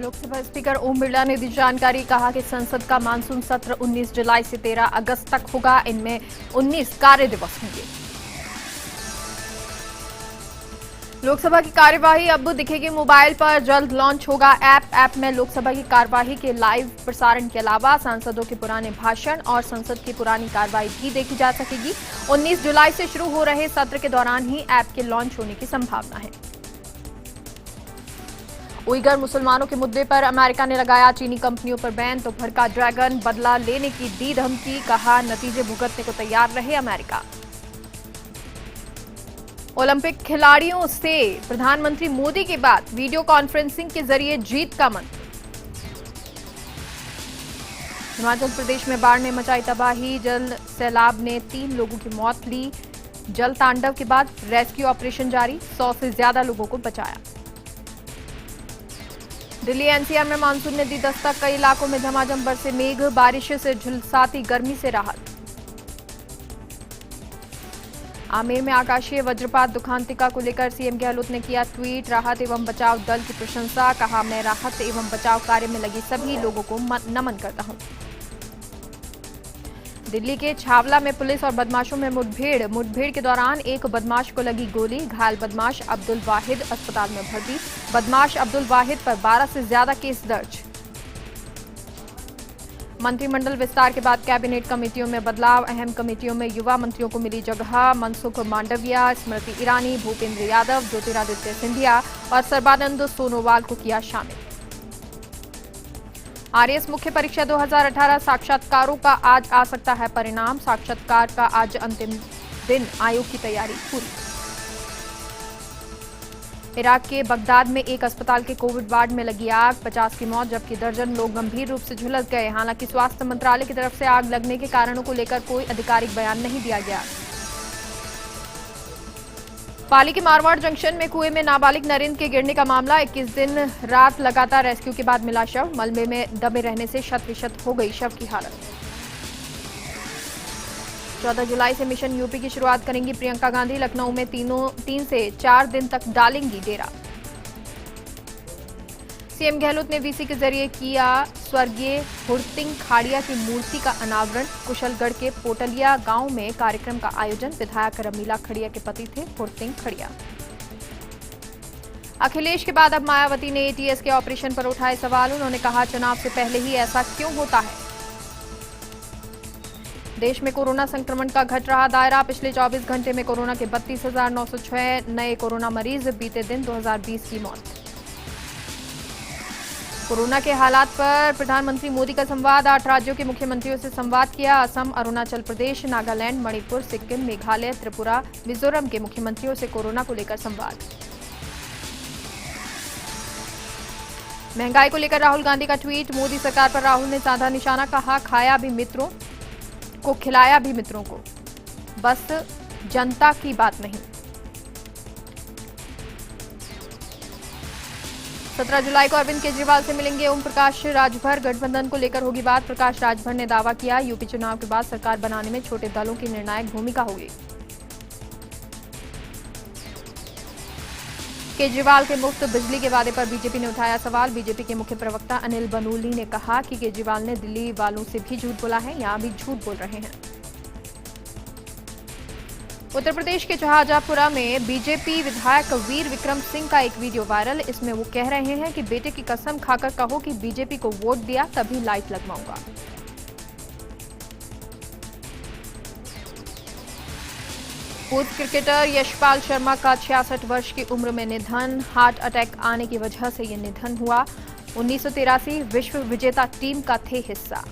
Lok Sabha speaker Om Birla ने दी जानकारी। कहा कि संसद का मानसून सत्र 19 जुलाई से 13 अगस्त तक होगा। इनमें 19 कार्य दिवस होंगे। लोकसभा की कार्यवाही अब दिखेगी मोबाइल पर। जल्द लॉन्च होगा ऐप में लोकसभा की कार्यवाही के लाइव प्रसारण के अलावा सांसदों के पुराने भाषण और संसद की पुरानी कार्यवाही भी देखी जा सकेगी। 19 जुलाई से शुरू हो रहे सत्र के दौरान ही ऐप के लॉन्च होने की संभावना है। उइगर मुसलमानों के मुद्दे पर अमेरिका ने लगाया चीनी कंपनियों पर बैन। तो भड़का ड्रैगन, बदला लेने की दी धमकी। कहा नतीजे भुगतने को तैयार रहे अमेरिका। ओलंपिक खिलाड़ियों से प्रधानमंत्री मोदी के बाद वीडियो कॉन्फ्रेंसिंग के जरिए जीत का मंत्र। हिमाचल प्रदेश में बाढ़ ने मचाई तबाही। जल सैलाब ने 3 लोगों की मौत ली। जल तांडव के बाद रेस्क्यू ऑपरेशन जारी। 100 से ज्यादा लोगों को बचाया। दिल्ली एनसीआर में मानसून ने दी दस्तक। कई इलाकों में झमाझम बरसे मेघ। बारिश से झुलसाती गर्मी से राहत। आमेर में आकाशीय वज्रपात दुखांतिका को लेकर सीएम गहलोत ने किया ट्वीट। राहत एवं बचाव दल की प्रशंसा। कहा मैं राहत एवं बचाव कार्य में लगी सभी लोगों को नमन करता हूं। दिल्ली के छावला में पुलिस और बदमाशों में मुठभेड़ के दौरान एक बदमाश को लगी गोली। घायल बदमाश अब्दुल वाहिद अस्पताल में भर्ती। बदमाश अब्दुल वाहिद पर 12 से ज्यादा केस दर्ज। मंत्रिमंडल विस्तार के बाद कैबिनेट कमेटियों में बदलाव। अहम कमेटियों में युवा मंत्रियों को मिली जगह। मनसुख मांडविया, स्मृति ईरानी, भूपेंद्र यादव, ज्योतिरादित्य सिंधिया और सर्बानंद सोनोवाल को किया शामिल। आरएएस मुख्य परीक्षा 2018 साक्षात्कारों का आज आ सकता है परिणाम। साक्षात्कार का आज अंतिम दिन। आयोग की तैयारी पूरी। इराक के बगदाद में एक अस्पताल के कोविड वार्ड में लगी आग। 50 की मौत जबकि दर्जन लोग गंभीर रूप से झुलस गए। हालांकि स्वास्थ्य मंत्रालय की तरफ से आग लगने के कारणों को लेकर कोई आधिकारिक बयान नहीं दिया गया। पाली के मारवाड़ जंक्शन में कुएं में नाबालिग नरेंद्र के गिरने का मामला। 21 दिन रात लगातार रेस्क्यू के बाद मिला शव। मलबे में दबे रहने से शत-विशत हो गई शव की हालत। 14 जुलाई से मिशन यूपी की शुरुआत करेंगी प्रियंका गांधी। लखनऊ में 3 से 4 दिन तक डालेंगी डेरा। सीएम गहलोत ने वीसी के जरिए किया स्वर्गीय हुरतिंग खाड़िया की मूर्ति का अनावरण। कुशलगढ़ के पोटलिया गांव में कार्यक्रम का आयोजन। विधायक रमीला खड़िया के पति थे हुरतिंग खड़िया। अखिलेश के बाद अब मायावती ने एटीएस के ऑपरेशन पर उठाए सवाल। उन्होंने कहा चुनाव से पहले ही ऐसा क्यों होता है। देश में कोरोना संक्रमण का घट रहा दायरा। पिछले 24 घंटे में कोरोना के 32,906 नए कोरोना मरीज। बीते दिन 2020 की मौत। कोरोना के हालात पर प्रधानमंत्री मोदी का संवाद। 8 राज्यों के मुख्यमंत्रियों से संवाद किया। असम, अरुणाचल प्रदेश, नागालैंड, मणिपुर, सिक्किम, मेघालय, त्रिपुरा, मिजोरम के मुख्यमंत्रियों से कोरोना को लेकर संवाद। महंगाई को लेकर राहुल गांधी का ट्वीट। मोदी सरकार पर राहुल ने साधा निशाना। कहा खाया भी मित्रों को, खिलाया भी मित्रों को, बस जनता की बात नहीं। 17 जुलाई को अरविंद केजरीवाल से मिलेंगे ओम प्रकाश राजभर। गठबंधन को लेकर होगी बात। प्रकाश राजभर ने दावा किया यूपी चुनाव के बाद सरकार बनाने में छोटे दलों की निर्णायक भूमिका होगी। केजरीवाल के मुफ्त बिजली के वादे पर बीजेपी ने उठाया सवाल। बीजेपी के मुख्य प्रवक्ता अनिल बनूली ने कहा कि केजरीवाल ने दिल्ली वालों से भी झूठ बोला है, यहां भी झूठ बोल रहे हैं। उत्तर प्रदेश के शाहजहांपुरा में बीजेपी विधायक वीर विक्रम सिंह का एक वीडियो वायरल। इसमें वो कह रहे हैं कि बेटे की कसम खाकर कहो कि बीजेपी को वोट दिया तभी लाइट लगवाऊंगा। पूर्व क्रिकेटर यशपाल शर्मा का 66 वर्ष की उम्र में निधन। हार्ट अटैक आने की वजह से यह निधन हुआ। 1983 विश्व विजेता टीम का थे हिस्सा।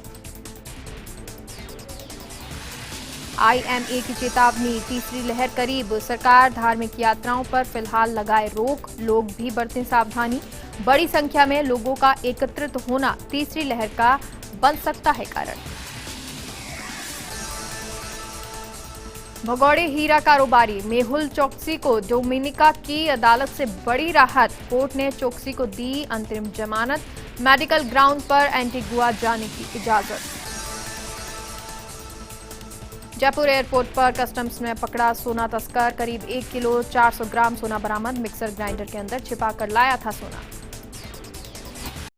आईएमए की चेतावनी। तीसरी लहर करीब। सरकार धार्मिक यात्राओं पर फिलहाल लगाए रोक। लोग भी बरतें सावधानी। बड़ी संख्या में लोगों का एकत्रित होना तीसरी लहर का बन सकता है कारण। भगौड़े हीरा कारोबारी मेहुल चोकसी को डोमिनिका की अदालत से बड़ी राहत। कोर्ट ने चोकसी को दी अंतरिम जमानत। मेडिकल ग्राउंड पर एंटीगुआ जाने की इजाजत। जयपुर एयरपोर्ट पर कस्टम्स ने पकड़ा सोना तस्कर। करीब 1 किलो 400 ग्राम सोना बरामद। मिक्सर ग्राइंडर के अंदर छिपा कर लाया था सोना।